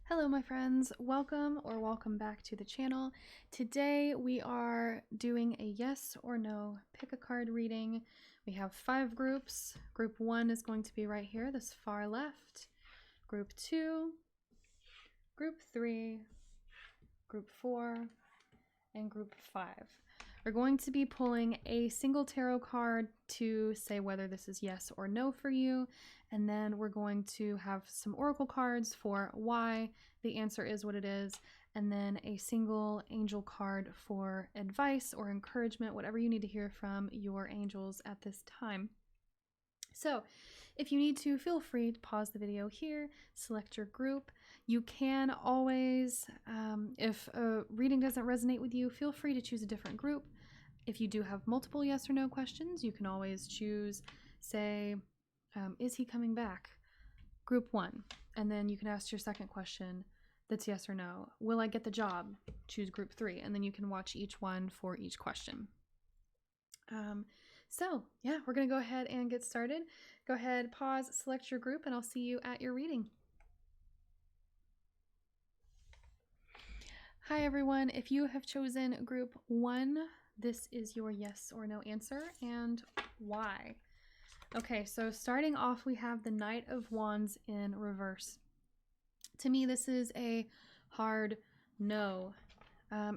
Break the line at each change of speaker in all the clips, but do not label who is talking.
Hello my friends, welcome back to the channel. Today we are doing a yes or no pick a card reading. We have 5 groups. Group 1 is going to be right here, this far left. Group 2, Group 3, Group 4, and Group 5. We're going to be pulling a single tarot card to say whether this is yes or no for you, and then we're going to have some oracle cards for why the answer is what it is, and then a single angel card for advice or encouragement, whatever you need to hear from your angels at this time. So if you need to, feel free to pause the video here, select your group. You can always, if a reading doesn't resonate with you, feel free to choose a different group. If you do have multiple yes or no questions, you can always choose, say, is he coming back? Group 1. And then you can ask your second question that's yes or no. Will I get the job? Choose group 3. And then you can watch each one for each question. So yeah, we're going to go ahead and get started. Go ahead, pause, select your group, and I'll see you at your reading. Hi everyone. If you have chosen group 1, this is your yes or no answer and why. Okay, so starting off, we have the Knight of Wands in reverse. To me, this is a hard no.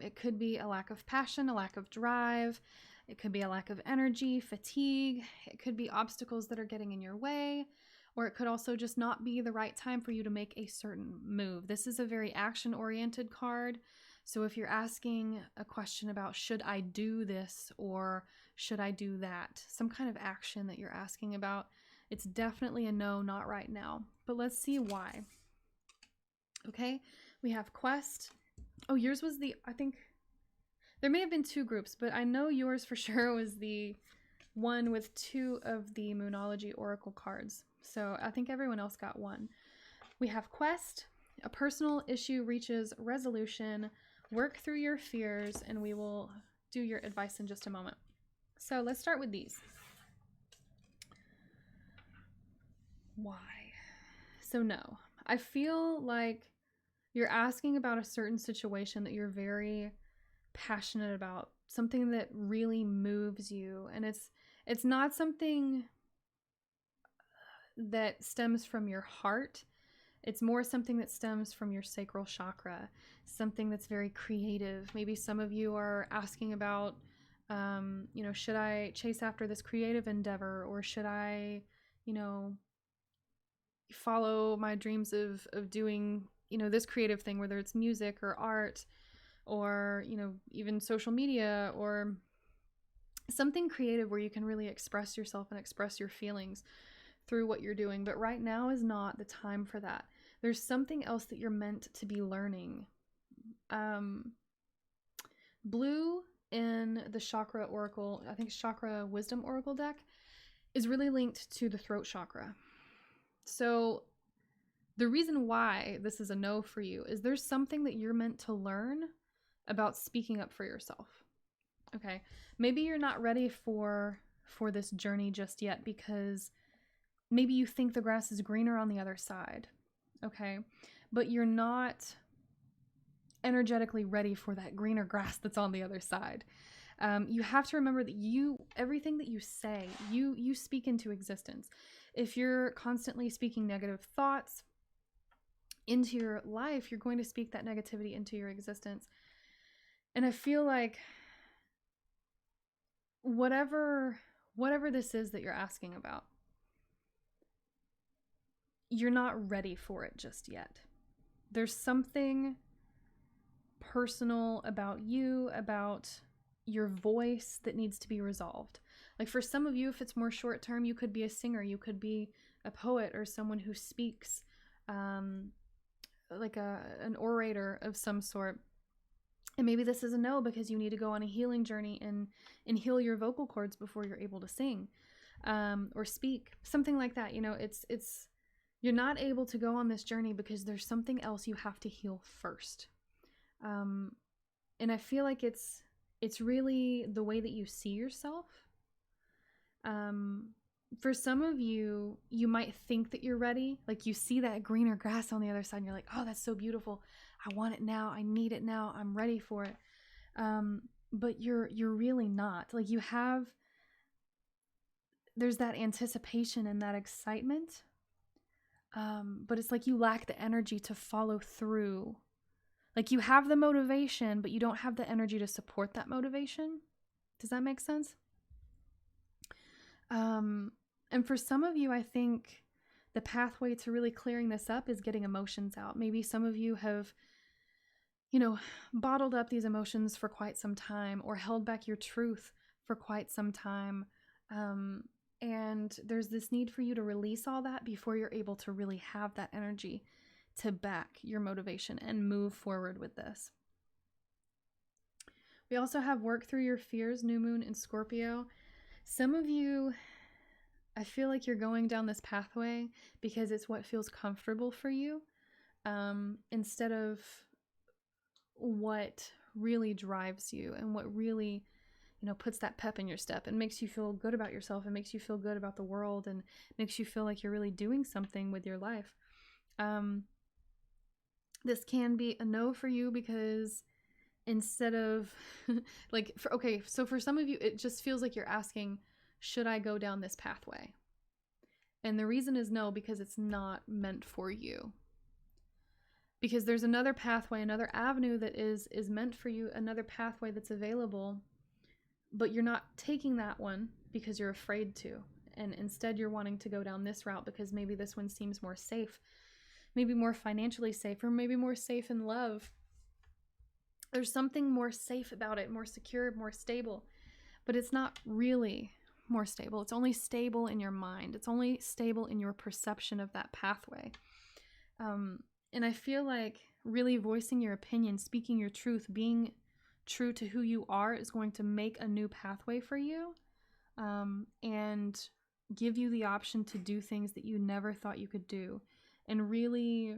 It could be a lack of passion, a lack of drive. It could be a lack of energy, fatigue. It could be obstacles that are getting in your way, or it could also just not be the right time for you to make a certain move. This is a very action-oriented card. So if you're asking a question about should I do this or should I do that, some kind of action that you're asking about, it's definitely a no, not right now. But let's see why. Okay, we have Quest. Oh, yours was I think there may have been 2 groups, but I know yours for sure was the one with 2 of the Moonology Oracle cards. So I think everyone else got 1. We have Quest. A personal issue reaches resolution. Work through your fears, and we will do your advice in just a moment. So let's start with these. Why? So no, I feel like you're asking about a certain situation that you're very passionate about, something that really moves you, and it's not something that stems from your heart. It's more something that stems from your sacral chakra, something that's very creative. Maybe some of you are asking about, should I chase after this creative endeavor, or should I, follow my dreams of doing, this creative thing, whether it's music or art or, even social media or something creative where you can really express yourself and express your feelings through what you're doing. But right now is not the time for that. There's something else that you're meant to be learning. Blue in the chakra oracle, I think chakra wisdom oracle deck, is really linked to the throat chakra. So the reason why this is a no for you is there's something that you're meant to learn about speaking up for yourself. Okay, maybe you're not ready for this journey just yet because maybe you think the grass is greener on the other side. Okay, but you're not energetically ready for that greener grass that's on the other side. You have to remember that everything that you say, you speak into existence. If you're constantly speaking negative thoughts into your life, you're going to speak that negativity into your existence. And I feel like whatever this is that you're asking about, you're not ready for it just yet. There's something personal about you, about your voice that needs to be resolved. Like for some of you, if it's more short term, you could be a singer, you could be a poet or someone who speaks, like an orator of some sort. And maybe this is a no because you need to go on a healing journey and heal your vocal cords before you're able to sing or speak, something like that. It's you're not able to go on this journey because there's something else you have to heal first. And I feel like it's really the way that you see yourself. For some of you, you might think that you're ready. Like you see that greener grass on the other side and you're like, oh, that's so beautiful. I want it now. I need it now. I'm ready for it. But you're really not. Like there's that anticipation and that excitement. But it's like you lack the energy to follow through. Like you have the motivation, but you don't have the energy to support that motivation. Does that make sense? And for some of you, I think the pathway to really clearing this up is getting emotions out. Maybe some of you have, bottled up these emotions for quite some time or held back your truth for quite some time. And there's this need for you to release all that before you're able to really have that energy to back your motivation and move forward with this. We also have work through your fears, new moon in Scorpio. Some of you, I feel like you're going down this pathway because it's what feels comfortable for you, instead of what really drives you and what really, puts that pep in your step and makes you feel good about yourself and makes you feel good about the world and makes you feel like you're really doing something with your life. This can be a no for you because instead of so for some of you, it just feels like you're asking, should I go down this pathway? And the reason is no, because it's not meant for you. Because there's another pathway, another avenue that is meant for you, another pathway that's available, but you're not taking that one because you're afraid to. And instead you're wanting to go down this route because maybe this one seems more safe, maybe more financially safe, or maybe more safe in love. There's something more safe about it, more secure, more stable, but it's not really more stable. It's only stable in your mind. It's only stable in your perception of that pathway. And I feel like really voicing your opinion, speaking your truth, being true to who you are is going to make a new pathway for you, and give you the option to do things that you never thought you could do, and really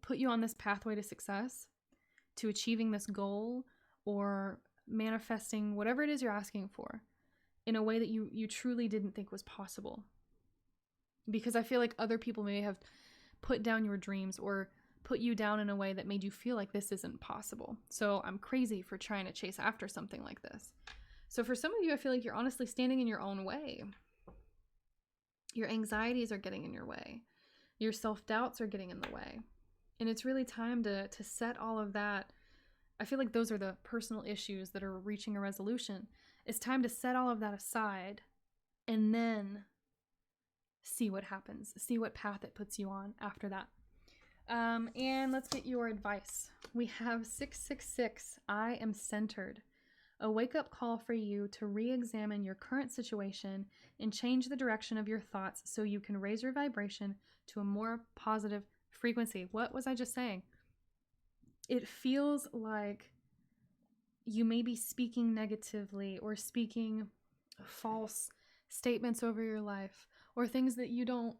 put you on this pathway to success, to achieving this goal or manifesting whatever it is you're asking for in a way that you truly didn't think was possible. Because I feel like other people may have put down your dreams or put you down in a way that made you feel like this isn't possible. So I'm crazy for trying to chase after something like this. So for some of you, I feel like you're honestly standing in your own way. Your anxieties are getting in your way. Your self-doubts are getting in the way. And it's really time to set all of that. I feel like those are the personal issues that are reaching a resolution. It's time to set all of that aside and then see what happens. See what path it puts you on after that. And let's get your advice. We have 666, I am centered. A wake-up call for you to re-examine your current situation and change the direction of your thoughts so you can raise your vibration to a more positive frequency. What was I just saying? It feels like you may be speaking negatively or speaking false statements over your life, or things you don't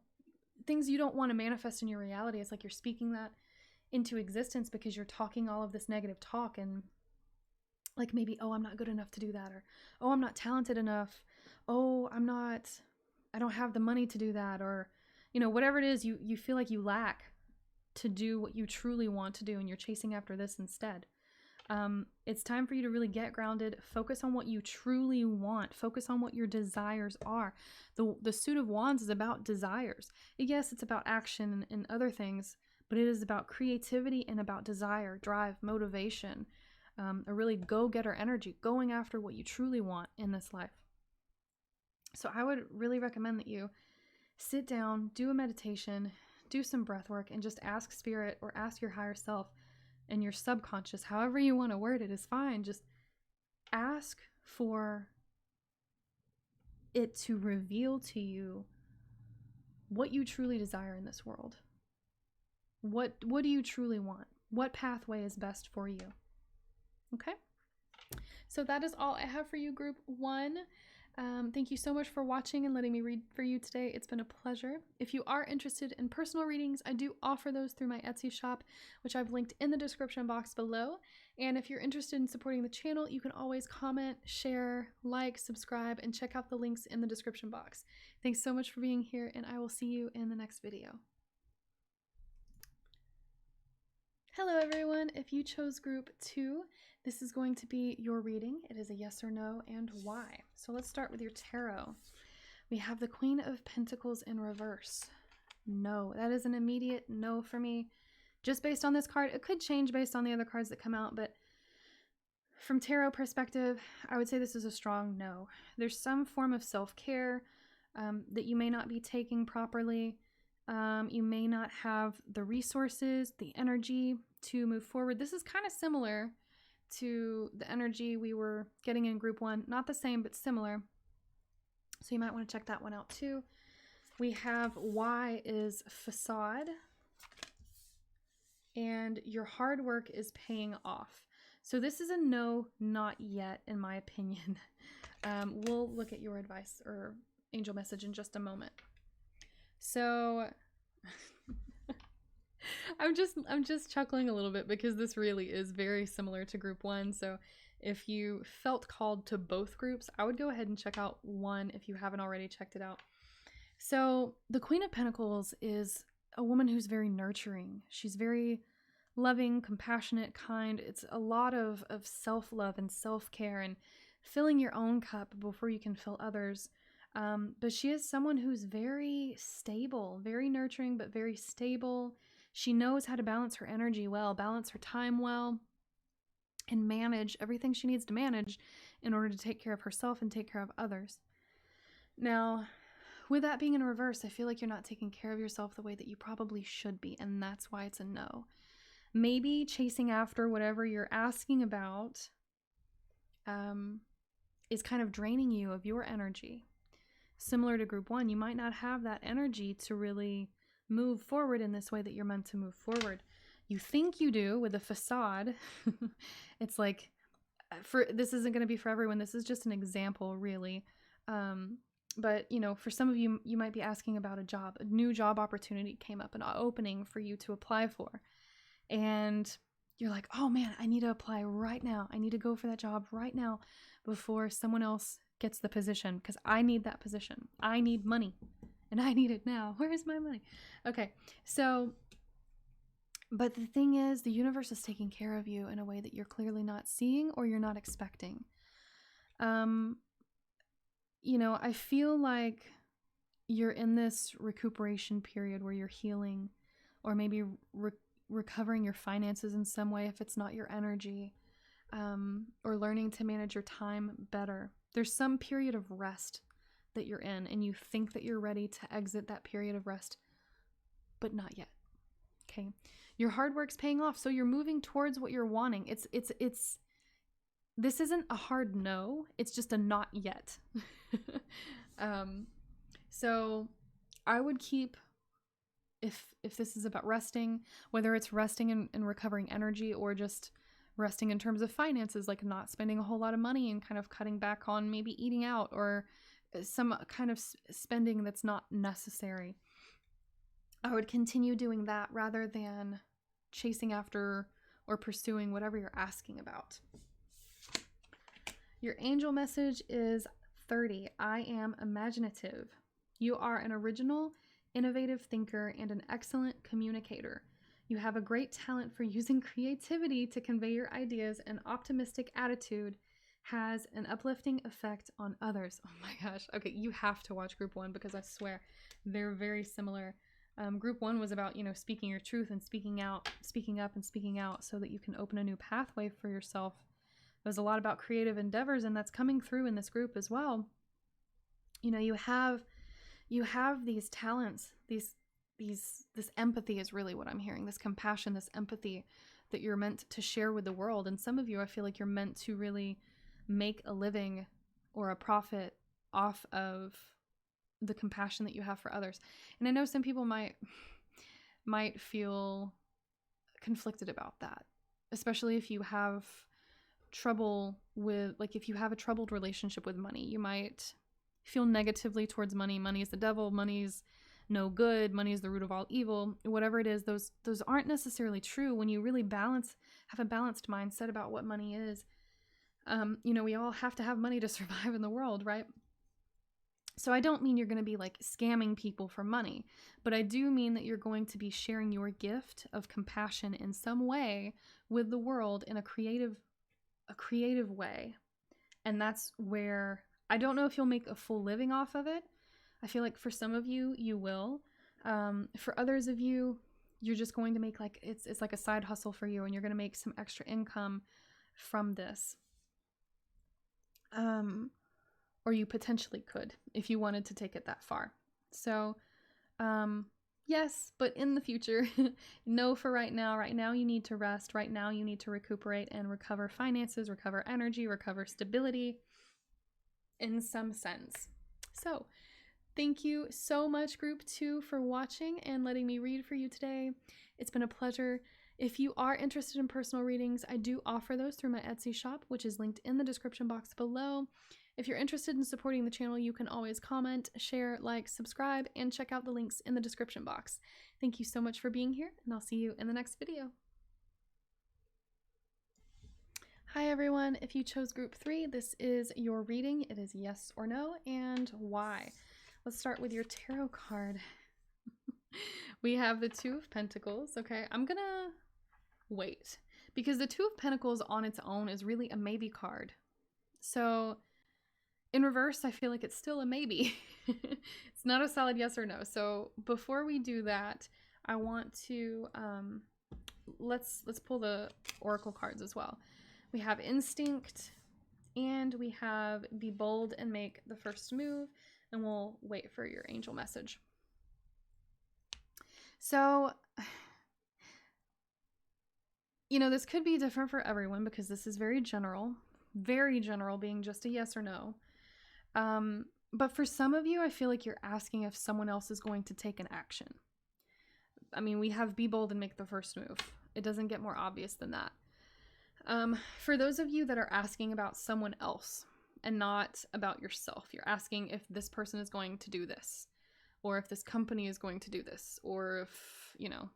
want to manifest in your reality. It's like you're speaking that into existence because you're talking all of this negative talk, and like maybe, oh, I'm not good enough to do that, or oh, I'm not talented enough, oh, I don't have the money to do that, or whatever it is you feel like you lack to do what you truly want to do, and you're chasing after this instead. It's time for you to really get grounded, focus on what you truly want, focus on what your desires are. The Suit of Wands is about desires. Yes, it's about action and other things, but it is about creativity and about desire, drive, motivation, a really go-getter energy, going after what you truly want in this life. So I would really recommend that you sit down, do a meditation, do some breath work, and just ask spirit or ask your higher self and your subconscious, however you want to word it is fine. Just ask for it to reveal to you what you truly desire in this world. What do you truly want? What pathway is best for you? Okay? So that is all I have for you, group 1. Thank you so much for watching and letting me read for you today. It's been a pleasure. If you are interested in personal readings, I do offer those through my Etsy shop, which I've linked in the description box below. And if you're interested in supporting the channel, you can always comment, share, like, subscribe, and check out the links in the description box. Thanks so much for being here, and I will see you in the next video. Hello everyone, if you chose group 2, this is going to be your reading. It is a yes or no and why. So let's start with your tarot. We have the Queen of Pentacles in reverse. No, that is an immediate no for me. Just based on this card, it could change based on the other cards that come out, but from tarot perspective, I would say this is a strong no. There's some form of self-care that you may not be taking properly. You may not have the resources, the energy to move forward. This is kind of similar to the energy we were getting in group 1. Not the same, but similar. So you might want to check that one out too. We have why is facade. And your hard work is paying off. So this is a no, not yet, in my opinion. We'll look at your advice or angel message in just a moment. So I'm just chuckling a little bit because this really is very similar to group 1. So if you felt called to both groups, I would go ahead and check out 1 if you haven't already checked it out. So the Queen of Pentacles is a woman who's very nurturing. She's very loving, compassionate, kind. It's a lot of self-love and self-care and filling your own cup before you can fill others. But she is someone who's very stable, very nurturing, but very stable. She knows how to balance her energy well, balance her time well, and manage everything she needs to manage in order to take care of herself and take care of others. Now, with that being in reverse, I feel like you're not taking care of yourself the way that you probably should be, and that's why it's a no. Maybe chasing after whatever you're asking about is kind of draining you of your energy. Similar to group 1, you might not have that energy to really move forward in this way that you're meant to move forward. You think you do with a facade. It's like, this isn't going to be for everyone. This is just an example, really. But, you know, for some of you, you might be asking about a job. A new job opportunity came up, an opening for you to apply for. And you're like, oh man, I need to apply right now. I need to go for that job right now before someone else gets the position, because I need that position. I need money and I need it now. Where is my money? Okay, so, but the thing is, the universe is taking care of you in a way that you're clearly not seeing or you're not expecting. You know, I feel like you're in this recuperation period where you're healing, or maybe recovering your finances in some way if it's not your energy, or learning to manage your time better. There's some period of rest that you're in, and you think that you're ready to exit that period of rest, but not yet. Okay, your hard work's paying off, so you're moving towards what you're wanting. This isn't a hard no, it's just a not yet. So I would keep, if this is about resting, whether it's resting and recovering energy, or just resting in terms of finances, like not spending a whole lot of money and kind of cutting back on maybe eating out or some kind of spending that's not necessary, I would continue doing that rather than chasing after or pursuing whatever you're asking about. Your angel message is 30. I am imaginative. You are an original, innovative thinker and an excellent communicator. You have a great talent for using creativity to convey your ideas, and optimistic attitude has an uplifting effect on others. Oh my gosh. Okay, you have to watch group 1 because I swear they're very similar. Group 1 was about, you know, speaking your truth and speaking out, speaking up and speaking out so that you can open a new pathway for yourself. It was a lot about creative endeavors, and that's coming through in this group as well. You know, you have these talents, this empathy is really what I'm hearing, this compassion, this empathy that you're meant to share with the world. And some of you, I feel like you're meant to really make a living or a profit off of the compassion that you have for others. And I know some people might feel conflicted about that, especially if you have trouble with, like, if you have a troubled relationship with money, you might feel negatively towards money. Money is the devil. Money's no good. Money is the root of all evil. Whatever it is, those aren't necessarily true when you really have a balanced mindset about what money is. You know, we all have to have money to survive in the world, right? So I don't mean you're going to be like scamming people for money, but I do mean that you're going to be sharing your gift of compassion in some way with the world in a creative way. And that's where I don't know if you'll make a full living off of it. I feel like for some of you, you will. For others of you, you're just going to make like, it's like a side hustle for you, and you're going to make some extra income from this. Or you potentially could if you wanted to take it that far. So, yes, but in the future, no for right now. Right now you need to rest. Right now you need to recuperate and recover finances, recover energy, recover stability in some sense. So, thank you so much, Group 2, for watching and letting me read for you today. It's been a pleasure. If you are interested in personal readings, I do offer those through my Etsy shop, which is linked in the description box below. If you're interested in supporting the channel, you can always comment, share, like, subscribe, and check out the links in the description box. Thank you so much for being here, and I'll see you in the next video. Hi everyone, if you chose Group 3, this is your reading. It is yes or no, and why. Let's start with your tarot card. We have the Two of Pentacles, okay? I'm gonna wait, because the Two of Pentacles on its own is really a maybe card. So in reverse, I feel like it's still a maybe. It's not a solid yes or no. So before we do that, I want to, let's pull the Oracle cards as well. We have Instinct, and we have Be Bold and Make the First Move, and we'll wait for your angel message. So, you know, this could be different for everyone because this is very general being just a yes or no. But for some of you, I feel like you're asking if someone else is going to take an action. I mean, we have Be Bold and Make the First Move. It doesn't get more obvious than that. For those of you that are asking about someone else and not about yourself, you're asking if this person is going to do this, or if this company is going to do this, or if, you know,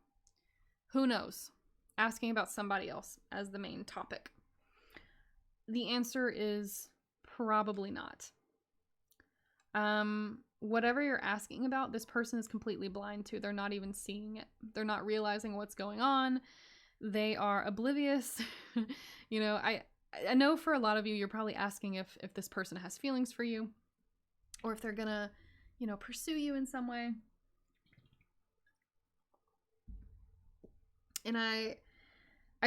who knows? Asking about somebody else as the main topic. The answer is probably not. Whatever you're asking about, this person is completely blind to. They're not even seeing it. They're not realizing what's going on. They are oblivious. You know, I know for a lot of you, you're probably asking if this person has feelings for you, or if they're gonna, you know, pursue you in some way. And I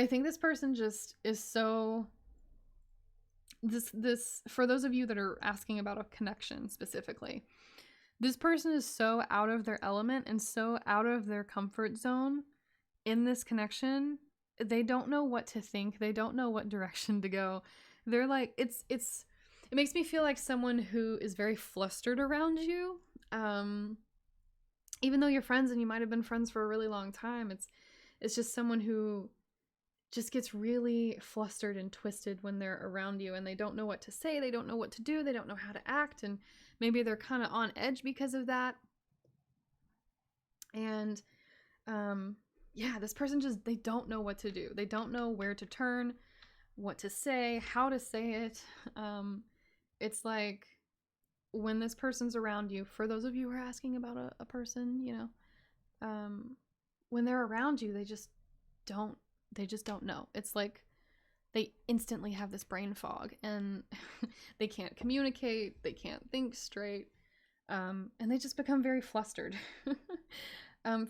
think this person just is so, this for those of you that are asking about a connection specifically, this person is so out of their element and so out of their comfort zone in this connection. They don't know what to think. They don't know what direction to go. They're like, it makes me feel like someone who is very flustered around you. Even though you're friends and you might have been friends for a really long time, it's just someone who just gets really flustered and twisted when they're around you, and they don't know what to say. They don't know what to do. They don't know how to act. And maybe they're kind of on edge because of that. And, yeah, this person just, they don't know what to do. They don't know where to turn, what to say, how to say it. It's like when this person's around you, for those of you who are asking about a person, you know, when they're around you, they just don't know. It's like they instantly have this brain fog, and they can't communicate, they can't think straight, and they just become very flustered.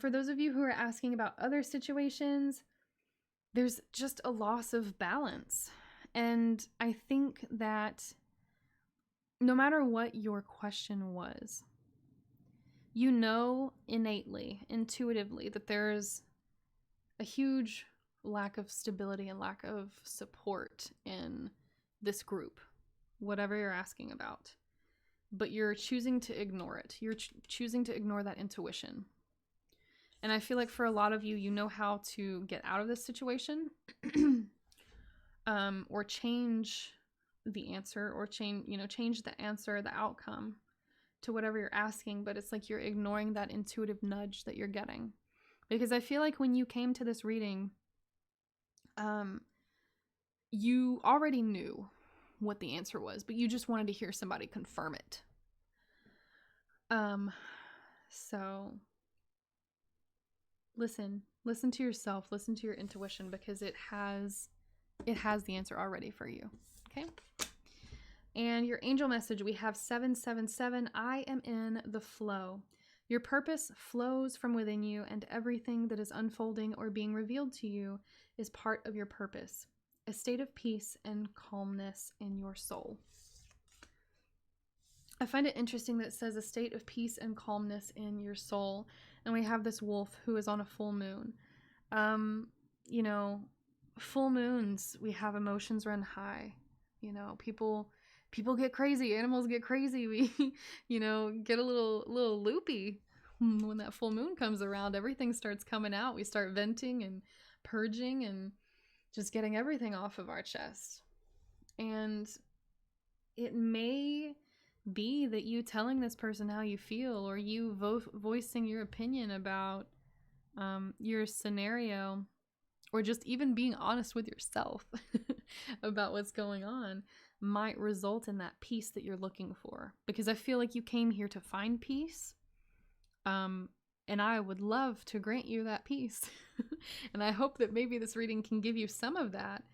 For those of you who are asking about other situations, there's just a loss of balance. And I think that no matter what your question was, you know innately, intuitively, that there's a huge lack of stability and lack of support in this group, whatever you're asking about. But you're choosing to ignore it. You're choosing to ignore that intuition. And I feel like for a lot of you, you know how to get out of this situation, or change the answer, or change the answer, the outcome. to whatever you're asking, but it's like you're ignoring that intuitive nudge that you're getting. Because I feel like when you came to this reading, you already knew what the answer was, but you just wanted to hear somebody confirm it. So listen to yourself, listen to your intuition, because it has the answer already for you. Okay. And your angel message, we have 777. I am in the flow. Your purpose flows from within you, and everything that is unfolding or being revealed to you is part of your purpose. A state of peace and calmness in your soul. I find it interesting that it says a state of peace and calmness in your soul. And we have this wolf who is on a full moon. You know, full moons, we have emotions run high. You know, people get crazy, animals get crazy. We, you know, get a little loopy when that full moon comes around. Everything starts coming out. We start venting and purging and just getting everything off of our chest. And it may be that you telling this person how you feel, or you voicing your opinion about your scenario, or just even being honest with yourself about what's going on, might result in that peace that you're looking for. Because I feel like you came here to find peace, and I would love to grant you that peace. And I hope that maybe this reading can give you some of that.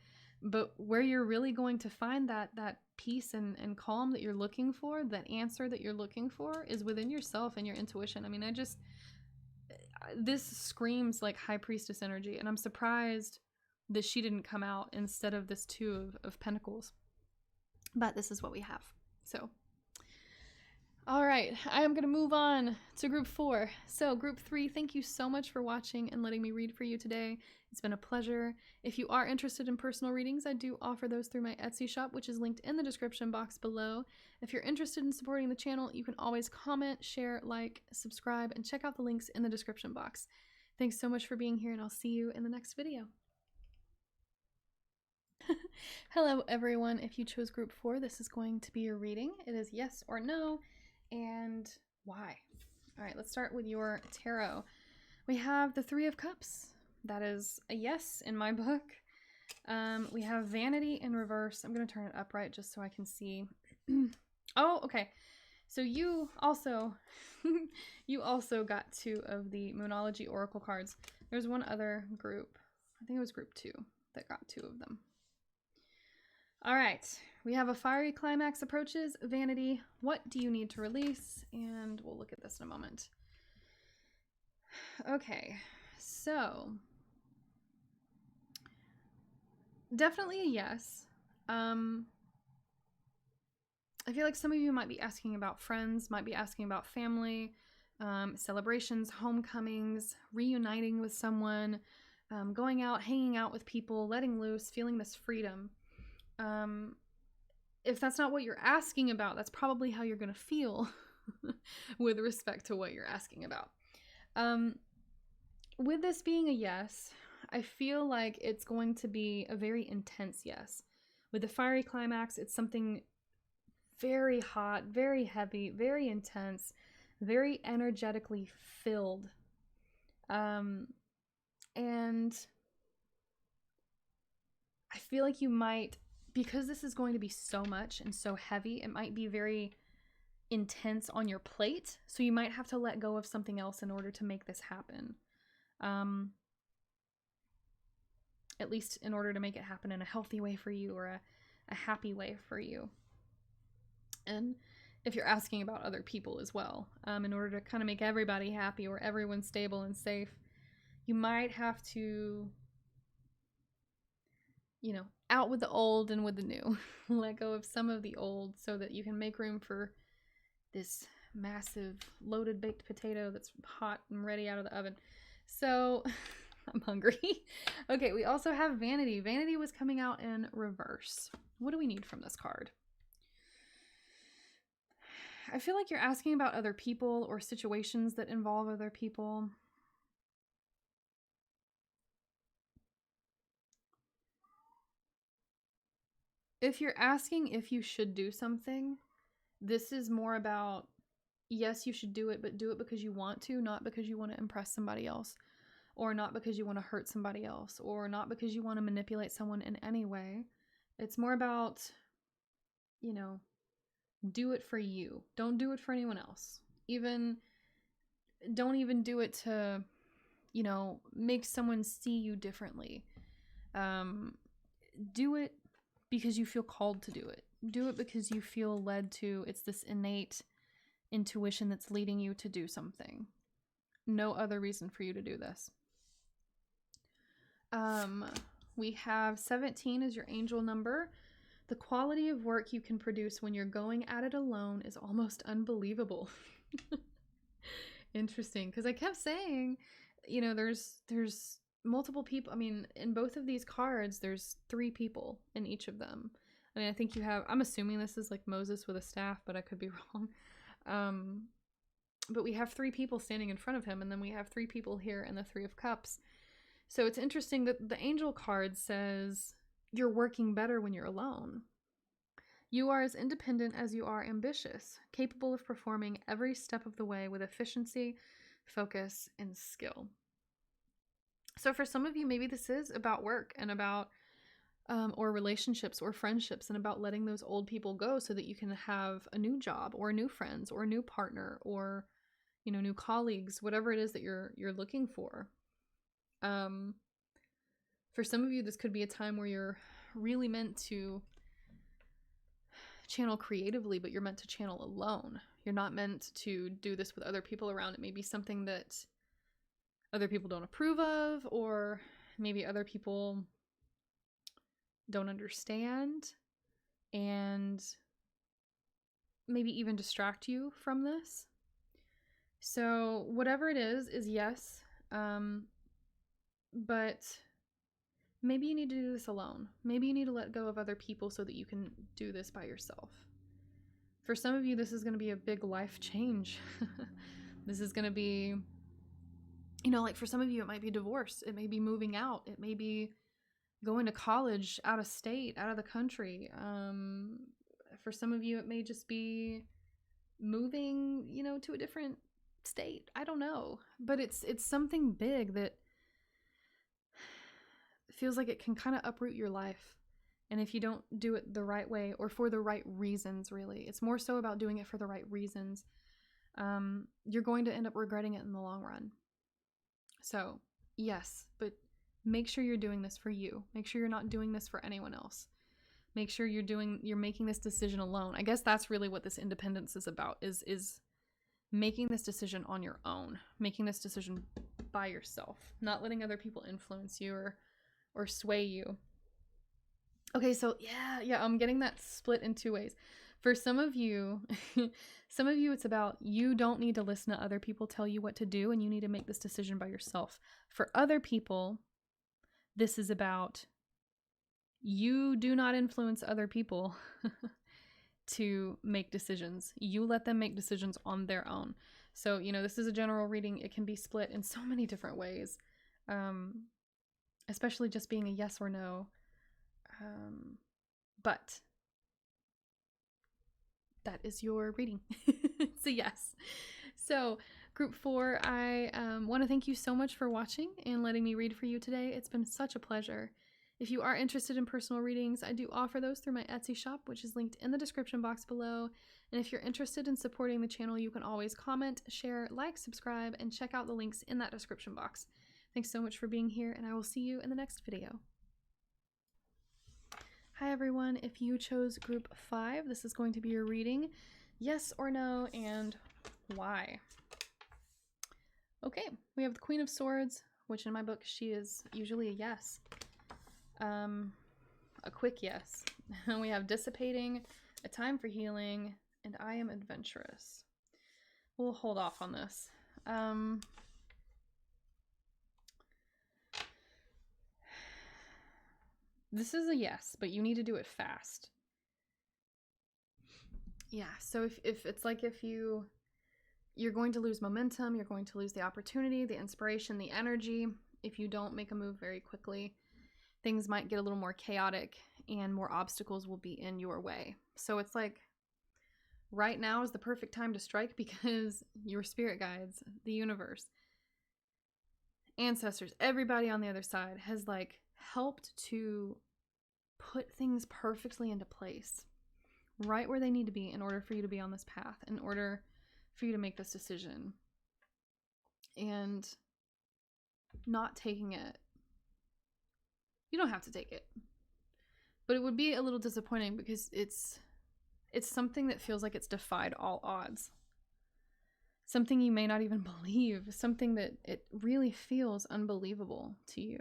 But where you're really going to find that peace and calm that you're looking for, that answer that you're looking for, is within yourself and your intuition. I mean, this screams like High Priestess energy, and I'm surprised that she didn't come out instead of this Two of Pentacles. But this is what we have. So, all right, I am going to move on to group 4. So group 3, thank you so much for watching and letting me read for you today. It's been a pleasure. If you are interested in personal readings, I do offer those through my Etsy shop, which is linked in the description box below. If you're interested in supporting the channel, you can always comment, share, like, subscribe, and check out the links in the description box. Thanks so much for being here, and I'll see you in the next video. Hello everyone. If you chose group 4, this is going to be your reading. It is yes or no, and why. All right, let's start with your tarot. We have the 3 of Cups. That is a yes in my book. We have Vanity in reverse. I'm going to turn it upright just so I can see. Oh, okay. So you also got 2 of the Moonology Oracle cards. There's one other group. I think it was group 2 that got 2 of them. All right. We have a fiery climax approaches. Vanity, what do you need to release? And we'll look at this in a moment. Okay. So definitely a yes. I feel like some of you might be asking about friends, might be asking about family, celebrations, homecomings, reuniting with someone, going out, hanging out with people, letting loose, feeling this freedom. If that's not what you're asking about, that's probably how you're going to feel with respect to what you're asking about. With this being a yes, I feel like it's going to be a very intense yes. With the fiery climax, it's something very hot, very heavy, very intense, very energetically filled. And I feel like you might, because this is going to be so much and so heavy, it might be very intense on your plate. So you might have to let go of something else in order to make this happen. At least in order to make it happen in a healthy way for you, or a happy way for you. And if you're asking about other people as well, in order to kind of make everybody happy or everyone stable and safe, you might have to, you know, out with the old and with the new. Let go of some of the old so that you can make room for this massive loaded baked potato that's hot and ready out of the oven. So I'm hungry. Okay, we also have Vanity. Vanity was coming out in reverse. What do we need from this card? I feel like you're asking about other people or situations that involve other people. If you're asking if you should do something, this is more about yes, you should do it, but do it because you want to, not because you want to impress somebody else, or not because you want to hurt somebody else, or not because you want to manipulate someone in any way. It's more about, you know, do it for you. Don't do it for anyone else. Don't even do it to, you know, make someone see you differently. Do it because you feel called to do it. Do it because you feel led to. It's this innate intuition that's leading you to do something. No other reason for you to do this. We have 17 as your angel number. The quality of work you can produce when you're going at it alone is almost unbelievable. Interesting, because I kept saying, you know, there's multiple people. I mean, in both of these cards, there's 3 people in each of them. I mean, I think you have, I'm assuming this is like Moses with a staff, but I could be wrong. But we have 3 people standing in front of him, and then we have 3 people here in the 3 of Cups. So it's interesting that the angel card says you're working better when you're alone. You are as independent as you are ambitious, capable of performing every step of the way with efficiency, focus, and skill. So for some of you, maybe this is about work and about or relationships or friendships, and about letting those old people go so that you can have a new job or new friends or a new partner or, you know, new colleagues, whatever it is that you're looking for. For some of you, this could be a time where you're really meant to channel creatively, but you're meant to channel alone. You're not meant to do this with other people around. It may be something that other people don't approve of, or maybe other people don't understand and maybe even distract you from this. So whatever it is yes. But maybe you need to do this alone. Maybe you need to let go of other people so that you can do this by yourself. For some of you, this is going to be a big life change. This is going to be, you know, like for some of you, it might be divorce. It may be moving out. It may be going to college out of state, out of the country. For some of you, it may just be moving, you know, to a different state. I don't know. But it's something big that feels like it can kind of uproot your life. And if you don't do it the right way or for the right reasons, really, it's more so about doing it for the right reasons. You're going to end up regretting it in the long run. So yes, but make sure you're doing this for you. Make sure you're not doing this for anyone else. Make sure you're making this decision alone. I guess that's really what this independence is about, is making this decision on your own, making this decision by yourself, not letting other people influence you or sway you. Okay, so yeah, I'm getting that split in 2 ways. For some of you, it's about you don't need to listen to other people tell you what to do, and you need to make this decision by yourself. For other people, this is about you do not influence other people to make decisions. You let them make decisions on their own. So, you know, this is a general reading. It can be split in so many different ways, especially just being a yes or no. But that is your reading. It's a yes. So group 4, I want to thank you so much for watching and letting me read for you today. It's been such a pleasure. If you are interested in personal readings, I do offer those through my Etsy shop, which is linked in the description box below. And if you're interested in supporting the channel, you can always comment, share, like, subscribe, and check out the links in that description box. Thanks so much for being here, and I will see you in the next video. Hi everyone, if you chose group 5, this is going to be your reading. Yes or no, and why? Okay, we have the Queen of Swords, which in my book, she is usually a yes. A quick yes. And we have Dissipating, A Time for Healing, and I Am Adventurous. We'll hold off on this. This is a yes, but you need to do it fast. Yeah, so if it's like if you're going to lose momentum, you're going to lose the opportunity, the inspiration, the energy. If you don't make a move very quickly, things might get a little more chaotic and more obstacles will be in your way. So it's like right now is the perfect time to strike because your spirit guides, the universe, ancestors, everybody on the other side has like helped to put things perfectly into place right where they need to be in order for you to be on this path, in order for you to make this decision. And not taking it, you don't have to take it, but it would be a little disappointing because it's something that feels like it's defied all odds, something you may not even believe, something that it really feels unbelievable to you.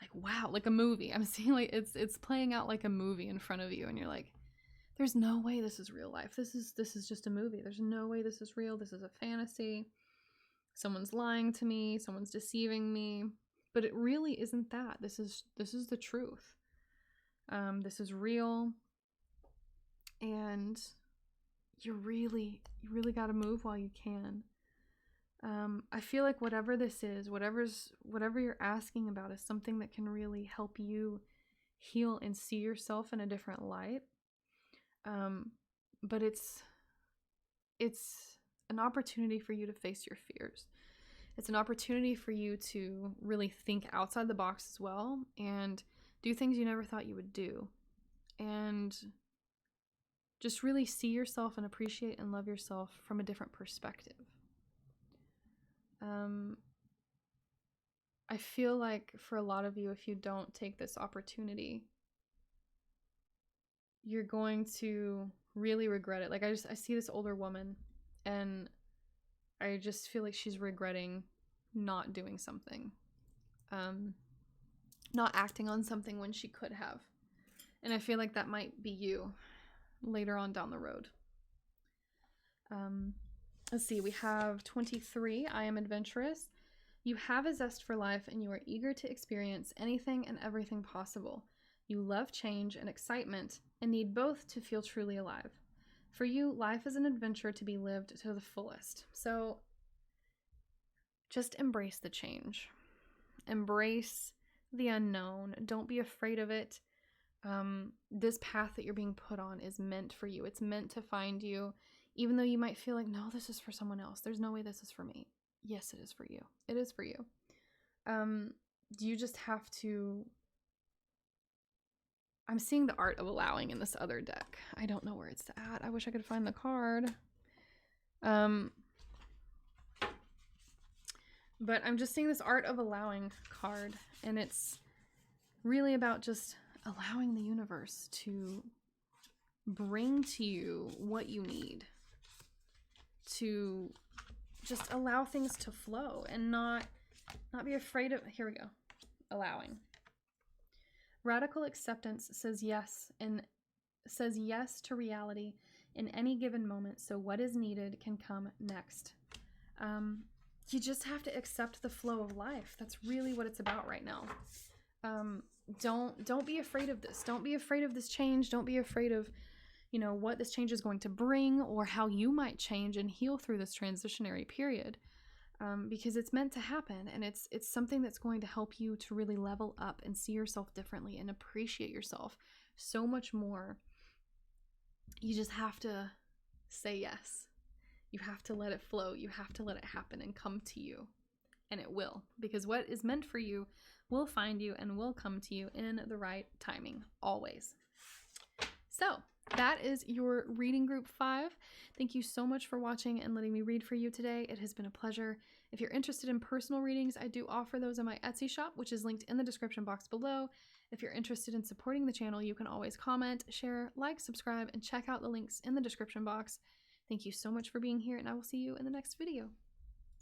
Like, wow, like a movie. I'm seeing like it's playing out like a movie in front of you, and you're like, there's no way this is real life. This is just a movie. There's no way this is real. This is a fantasy. Someone's lying to me, someone's deceiving me. But it really isn't that. This is the truth. This is real. And you really got to move while you can. I feel like whatever this is, whatever you're asking about is something that can really help you heal and see yourself in a different light. But it's an opportunity for you to face your fears. It's an opportunity for you to really think outside the box as well and do things you never thought you would do. And just really see yourself and appreciate and love yourself from a different perspective. I feel like for a lot of you, if you don't take this opportunity, you're going to really regret it. Like I see this older woman, and I just feel like she's regretting not doing something, not acting on something when she could have. And I feel like that might be you later on down the road. Let's see, we have 23. I am adventurous. You have a zest for life and you are eager to experience anything and everything possible. You love change and excitement and need both to feel truly alive. For you, life is an adventure to be lived to the fullest. So just embrace the change. Embrace the unknown. Don't be afraid of it. This path that you're being put on is meant for you. It's meant to find you, even though you might feel like, no, this is for someone else. There's no way this is for me. Yes, it is for you. It is for you. You just have to... I'm seeing the art of allowing in this other deck. I don't know where it's at. I wish I could find the card. But I'm just seeing this art of allowing card, and it's really about just allowing the universe to bring to you what you need, to just allow things to flow and not be afraid of... Here we go. Allowing. Radical acceptance says yes to reality in any given moment, so what is needed can come next. You just have to accept the flow of life. That's really what it's about right now. Don't be afraid of this. Don't be afraid of this change. Don't be afraid of, what this change is going to bring or how you might change and heal through this transitionary period. Because it's meant to happen, and it's something that's going to help you to really level up and see yourself differently and appreciate yourself so much more. You just have to say yes. You have to let it flow. You have to let it happen and come to you, and it will, because what is meant for you will find you and will come to you in the right timing, always. So that is your reading group 5. Thank you so much for watching and letting me read for you today. It has been a pleasure. If you're interested in personal readings, I do offer those in my Etsy shop, which is linked in the description box below. If you're interested in supporting the channel, you can always comment, share, like, subscribe, and check out the links in the description box. Thank you so much for being here, and I will see you in the next video.